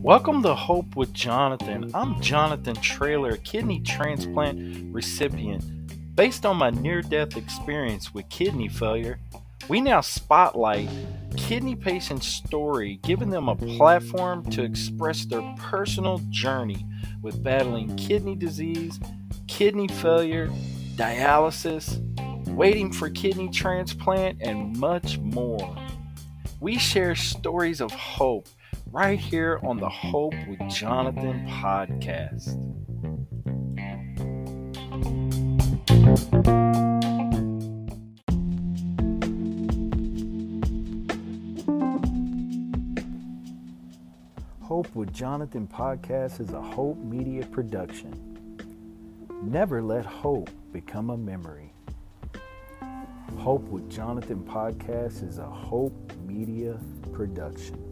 Welcome to Hope with Jonathan. I'm Jonathan Traylor, a kidney transplant recipient. Based on my near-death experience with kidney failure, we now spotlight kidney patients' story, giving them a platform to express their personal journey with battling kidney disease, kidney failure, dialysis, waiting for kidney transplant, and much more. We share stories of hope right here on the Hope with Jonathan podcast. Hope with Jonathan podcast is a Hope Media production. Never let hope become a memory. Hope with Jonathan podcast is a Hope Media production.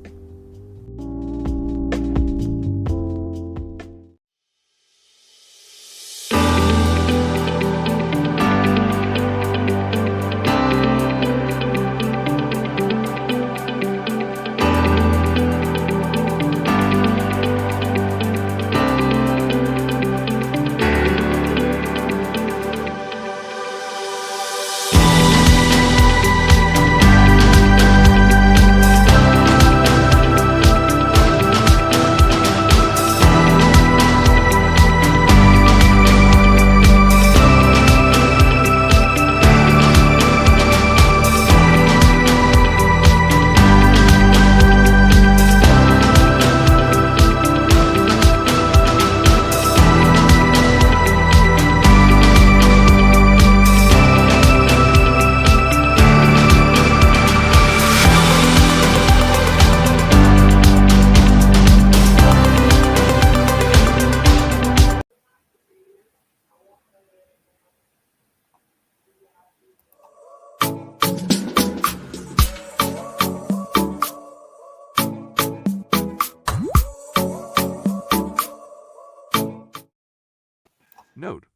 Note: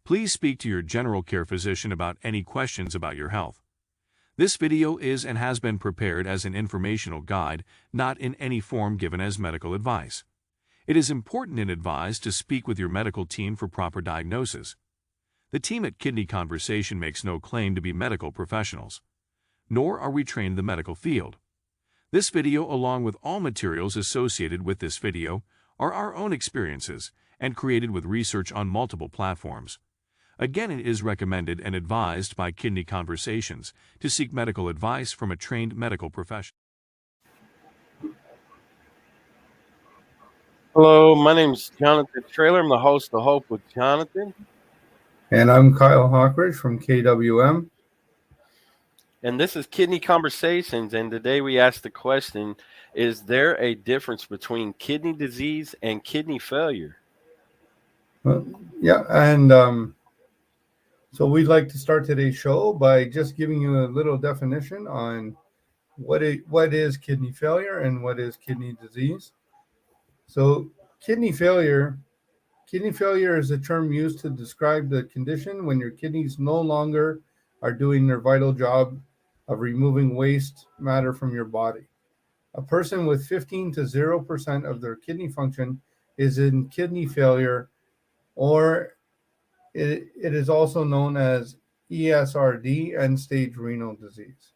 please speak to your general care physician about any questions about your health. This video is and has been prepared as an informational guide, not in any form given as medical advice. It is important and advised to speak with your medical team for proper diagnosis. The team at Kidney Conversation makes no claim to be medical professionals, nor are we trained in the medical field. This video, along with all materials associated with this video, are our own experiences and created with research on multiple platforms. Again, it is recommended and advised by Kidney Conversations to seek medical advice from a trained medical professional. Hello, my name is Jonathan Traylor. I'm the host of Hope with Jonathan. And I'm Kyle Hawkridge from KWM. And this is Kidney Conversations. And today we ask the question, is there a difference between kidney disease and kidney failure? So we'd like to start today's show by just giving you a little definition on what is kidney failure and what is kidney disease. So kidney failure is a term used to describe the condition when your kidneys no longer are doing their vital job of removing waste matter from your body. A person with 15 to 0% of their kidney function is in kidney failure, or it is also known as ESRD, end-stage renal disease.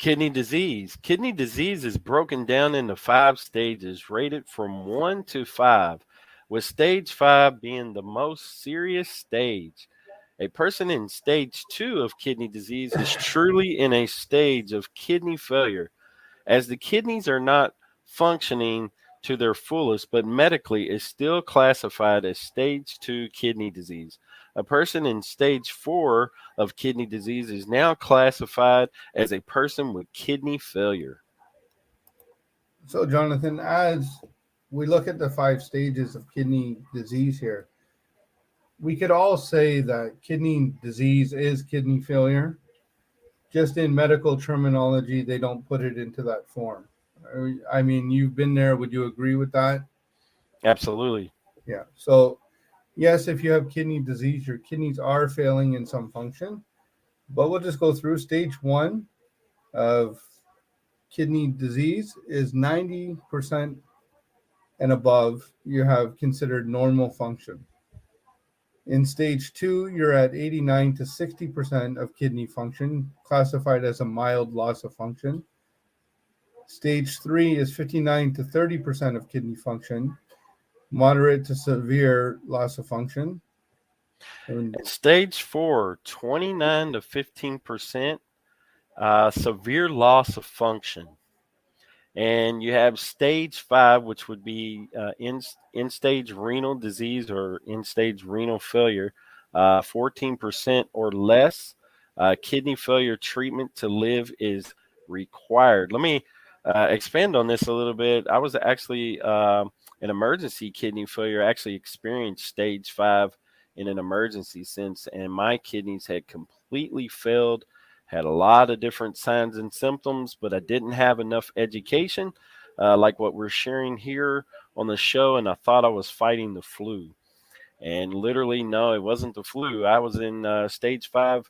Kidney disease. Kidney disease is broken down into 5 stages, rated from 1 to 5, with stage 5 being the most serious stage. A person in stage 2 of kidney disease is truly in a stage of kidney failure, as the kidneys are not functioning to their fullest, but medically is still classified as stage 2 kidney disease. A person in stage 4 of kidney disease is now classified as a person with kidney failure. So, Jonathan, as we look at the 5 stages of kidney disease here, we could all say that kidney disease is kidney failure. Just in medical terminology, they don't put it into that form. I mean, you've been there. Would you agree with that? Absolutely. Yeah. So, yes, if you have kidney disease, your kidneys are failing in some function. But we'll just go through. Stage 1 of kidney disease is 90% and above, you have considered normal function. In stage 2, you're at 89 to 60% of kidney function, classified as a mild loss of function. Stage 3 is 59 to 30% of kidney function, moderate to severe loss of function. And stage 4, 29 to 15%, severe loss of function. And you have stage 5, which would be end stage renal disease or end stage renal failure, 14% or less. Kidney failure treatment to live is required. Let me expand on this a little bit. I was actually an emergency kidney failure. I actually experienced stage 5 in an emergency sense, and my kidneys had completely failed, had a lot of different signs and symptoms, but I didn't have enough education like what we're sharing here on the show, and I thought I was fighting the flu. And literally, no, it wasn't the flu. I was in stage 5,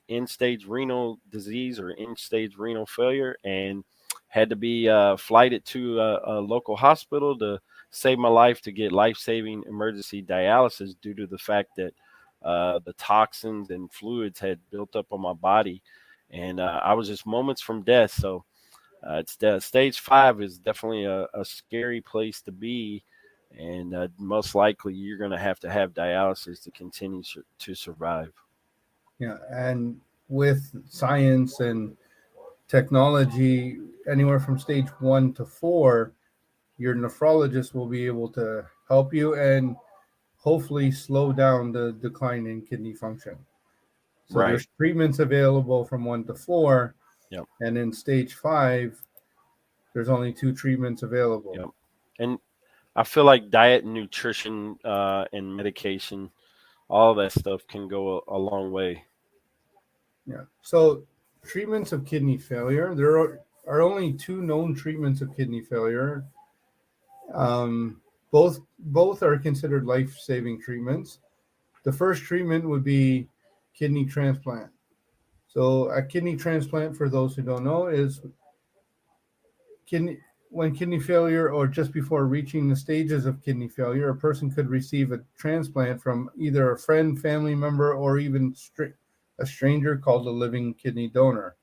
end stage renal disease or end stage renal failure, and had to be flighted to a local hospital to save my life, to get life-saving emergency dialysis due to the fact that the toxins and fluids had built up on my body, and I was just moments from death. So stage 5 is definitely a scary place to be, and most likely you're going to have dialysis to continue to survive. Yeah, and with science and technology, anywhere from stage 1 to 4, your nephrologist will be able to help you and hopefully slow down the decline in kidney function. So Right. there's treatments available from 1 to 4. Yep. And in stage 5, there's only 2 treatments available. Yep. And I feel like diet and nutrition and medication, all that stuff can go a long way. Yeah. So treatments of kidney failure, there are only 2 known treatments of kidney failure. Both are considered life-saving treatments. The first treatment would be kidney transplant. So a kidney transplant, for those who don't know, is when kidney failure or just before reaching the stages of kidney failure, a person could receive a transplant from either a friend, family member, or even a stranger called a living kidney donor.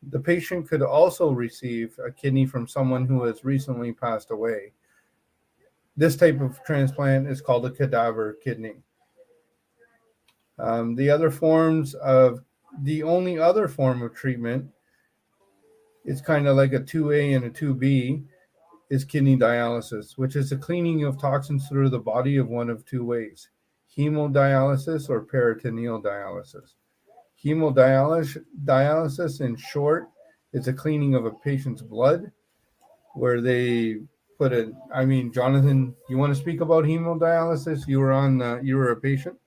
The patient could also receive a kidney from someone who has recently passed away. This type of transplant is called a cadaver kidney. The only other form of treatment, it's kind of like a 2A and a 2B, is kidney dialysis, which is the cleaning of toxins through the body of one of 2 ways: hemodialysis or peritoneal dialysis. Hemodialysis, in short, is a cleaning of a patient's blood, where they put it. I mean, Jonathan, you want to speak about hemodialysis? You were a patient.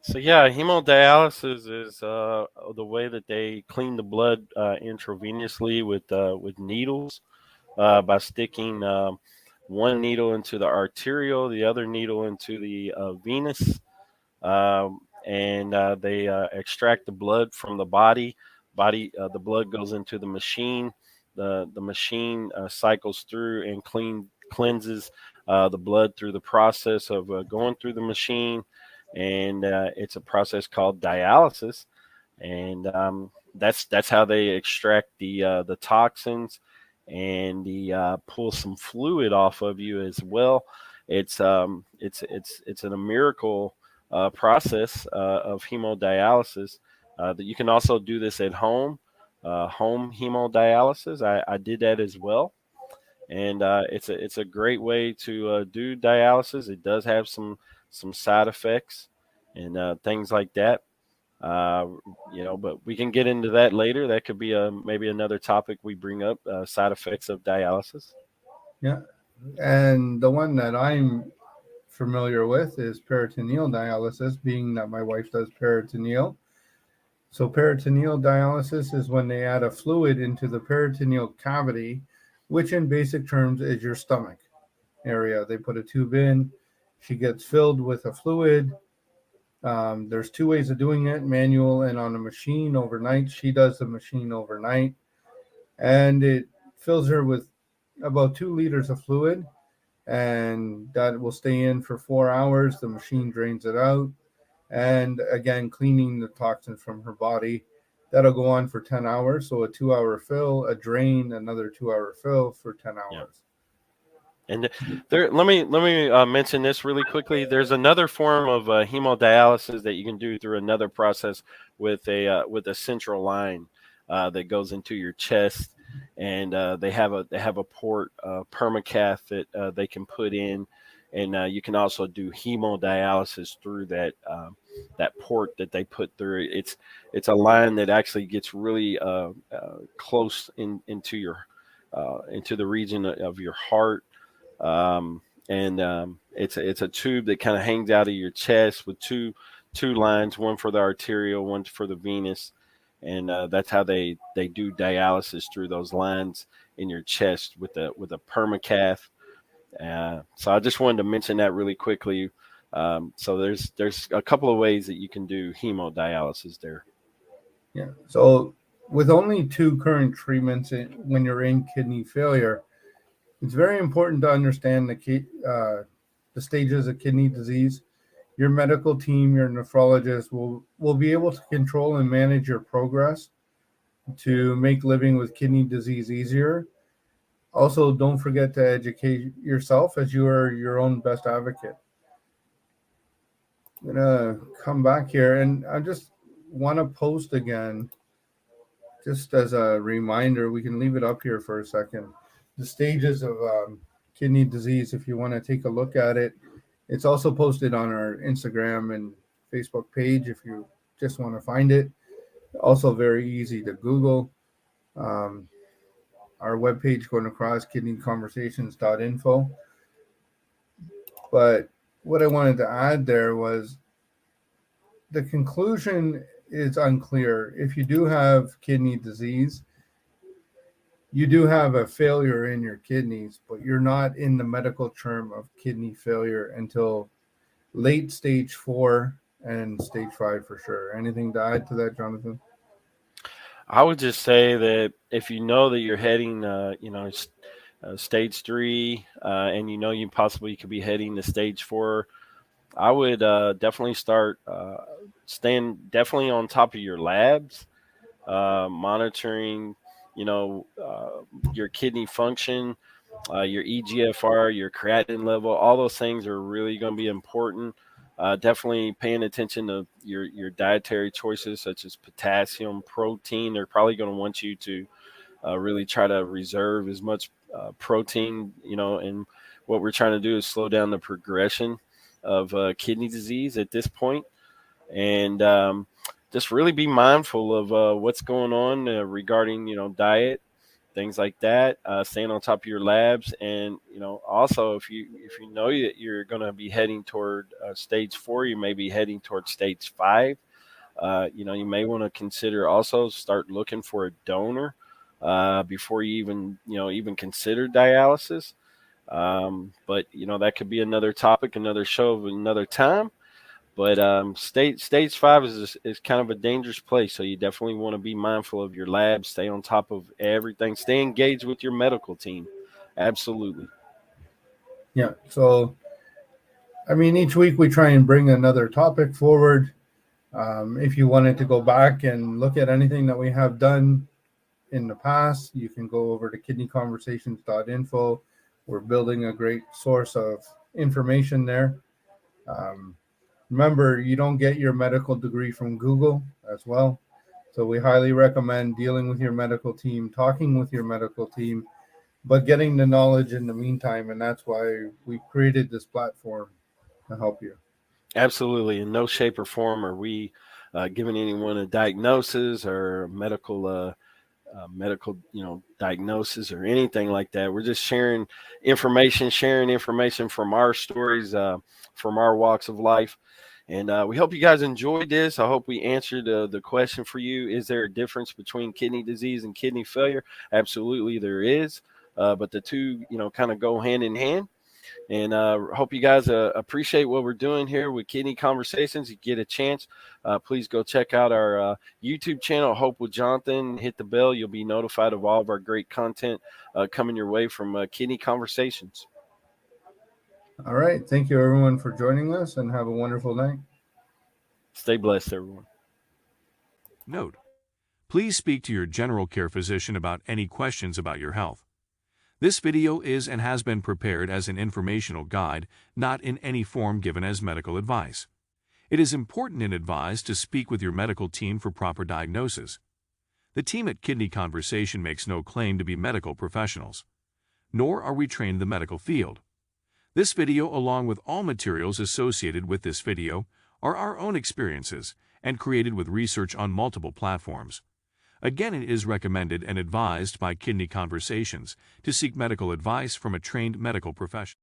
So yeah, hemodialysis is the way that they clean the blood intravenously with needles by sticking one needle into the arterial, the other needle into the venous, and they extract the blood from the body. The blood goes into the machine. The machine cycles through and cleanses the blood through the process of going through the machine, and it's a process called dialysis, and that's how they extract the toxins and pull some fluid off of you as well. It's a miracle process of hemodialysis. That you can also do this at home, home hemodialysis. I did that as well, and it's a great way to do dialysis. It does have some side effects and things like that. Uh, but we can get into that later. That could be maybe another topic we bring up, side effects of dialysis. Yeah, and the one that I'm familiar with is peritoneal dialysis, being that my wife does peritoneal. So peritoneal dialysis is when they add a fluid into the peritoneal cavity, which in basic terms is your stomach area. They put a tube in, she gets filled with a fluid, There's two ways of doing it: manual and on a machine overnight. She does the machine overnight, and it fills her with about 2 liters of fluid, and that will stay in for 4 hours. The machine drains it out, and again, cleaning the toxins from her body. That'll go on for 10 hours. So a 2 hour fill, a drain, another 2 hour fill for 10 Yeah. hours. And let me mention this really quickly. There's another form of hemodialysis that you can do through another process with a central line that goes into your chest, and they have a port permacath that they can put in, and you can also do hemodialysis through that port that they put through. It's a line that actually gets really close into the region of your heart, and it's a tube that kind of hangs out of your chest with two lines, one for the arterial, one for the venous, and that's how they do dialysis through those lines in your chest with a permacath. So I just wanted to mention that really quickly. So there's a couple of ways that you can do hemodialysis there. Yeah. So with only two current treatments when you're in kidney failure, it's very important to understand the stages of kidney disease. Your medical team, your nephrologist will be able to control and manage your progress to make living with kidney disease easier. Also, don't forget to educate yourself as you are your own best advocate. I'm gonna come back here, and I just want to post again, just as a reminder. We can leave it up here for a second. The stages of kidney disease, if you want to take a look at it. It's also posted on our Instagram and Facebook page if you just want to find it. Also, very easy to Google. Um, our webpage going across kidneyconversations.info. But what I wanted to add there was the conclusion is unclear. If you do have kidney disease, you do have a failure in your kidneys, but you're not in the medical term of kidney failure until late stage 4 and stage 5 for sure. Anything to add to that, Jonathan? I would just say that if you know that you're heading, stage 3, and you know you possibly could be heading to stage 4, I would definitely start staying definitely on top of your labs, monitoring, your kidney function, your EGFR, your creatinine level. All those things are really going to be important. Definitely paying attention to your dietary choices such as potassium, protein. They're probably going to want you to really try to reserve as much protein, and what we're trying to do is slow down the progression of kidney disease at this point, and just really be mindful of what's going on regarding, diet, things like that. Staying on top of your labs, and also if you know that you're going to be heading toward stage 4, you may be heading toward stage 5. You may want to consider also start looking for a donor before you even consider dialysis. But that could be another topic, another show of another time. But stage 5 is kind of a dangerous place, so you definitely want to be mindful of your labs, stay on top of everything, stay engaged with your medical team. Absolutely. Yeah. So, I mean, each week we try and bring another topic forward. If you wanted to go back and look at anything that we have done in the past, you can go over to kidneyconversations.info. We're building a great source of information there. Um, Remember, you don't get your medical degree from Google as well. So we highly recommend dealing with your medical team, talking with your medical team, but getting the knowledge in the meantime. And that's why we created this platform to help you. Absolutely. In no shape or form are we giving anyone a diagnosis or medical, diagnosis or anything like that. We're just sharing information from our stories, from our walks of life. And we hope you guys enjoyed this. I hope we answered the question for you. Is there a difference between kidney disease and kidney failure? Absolutely, there is. But the two, kind of go hand in hand. And hope you guys appreciate what we're doing here with Kidney Conversations. You get a chance, please go check out our YouTube channel, Hope with Jonathan. Hit the bell. You'll be notified of all of our great content coming your way from Kidney Conversations. All right. Thank you, everyone, for joining us, and have a wonderful night. Stay blessed, everyone. Note: please speak to your general care physician about any questions about your health. This video is and has been prepared as an informational guide, not in any form given as medical advice. It is important and advised to speak with your medical team for proper diagnosis. The team at Kidney Conversation makes no claim to be medical professionals, nor are we trained in the medical field. This video, along with all materials associated with this video, are our own experiences and created with research on multiple platforms. Again, it is recommended and advised by Kidney Conversations to seek medical advice from a trained medical professional.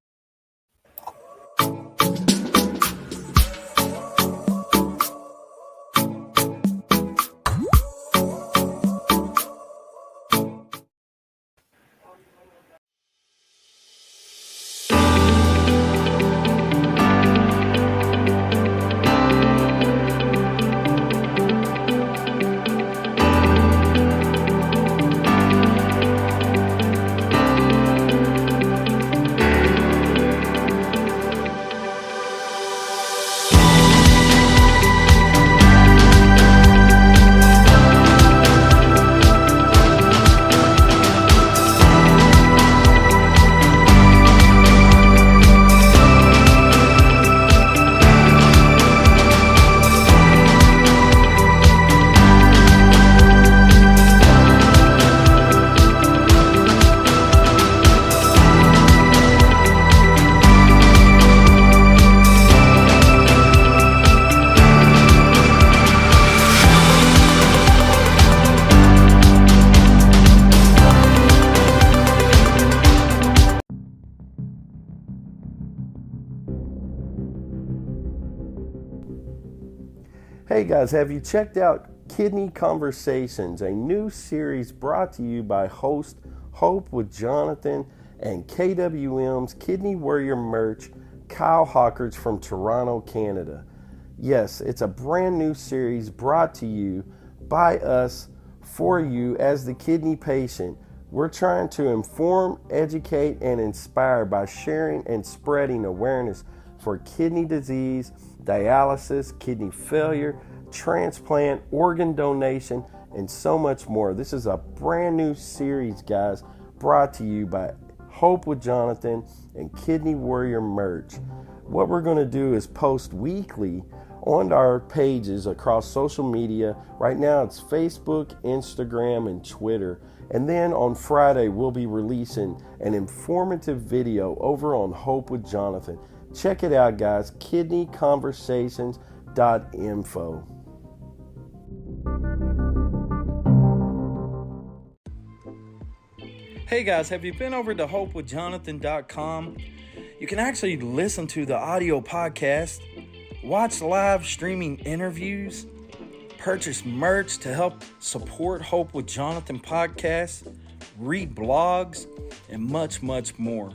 Hey guys, have you checked out Kidney Conversations, a new series brought to you by host Hope with Jonathan and KWM's Kidney Warrior merch, Kyle Hawkers from Toronto, Canada. Yes, it's a brand new series brought to you by us for you as the kidney patient. We're trying to inform, educate, and inspire by sharing and spreading awareness for kidney disease, dialysis, kidney failure, transplant, organ donation, and so much more. This is a brand new series, guys, brought to you by Hope with Jonathan and Kidney Warrior merch. What we're going to do is post weekly on our pages across social media. Right now it's Facebook, Instagram, and Twitter. And then on Friday, we'll be releasing an informative video over on Hope with Jonathan. Check it out, guys. kidneyconversations.info. Hey guys, have you been over to hopewithjonathan.com? You can actually listen to the audio podcast, watch live streaming interviews, purchase merch to help support Hope with Jonathan podcast, read blogs, and much, much more.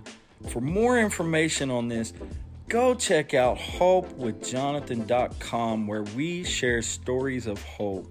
For more information on this, go check out hopewithjonathan.com, where we share stories of hope.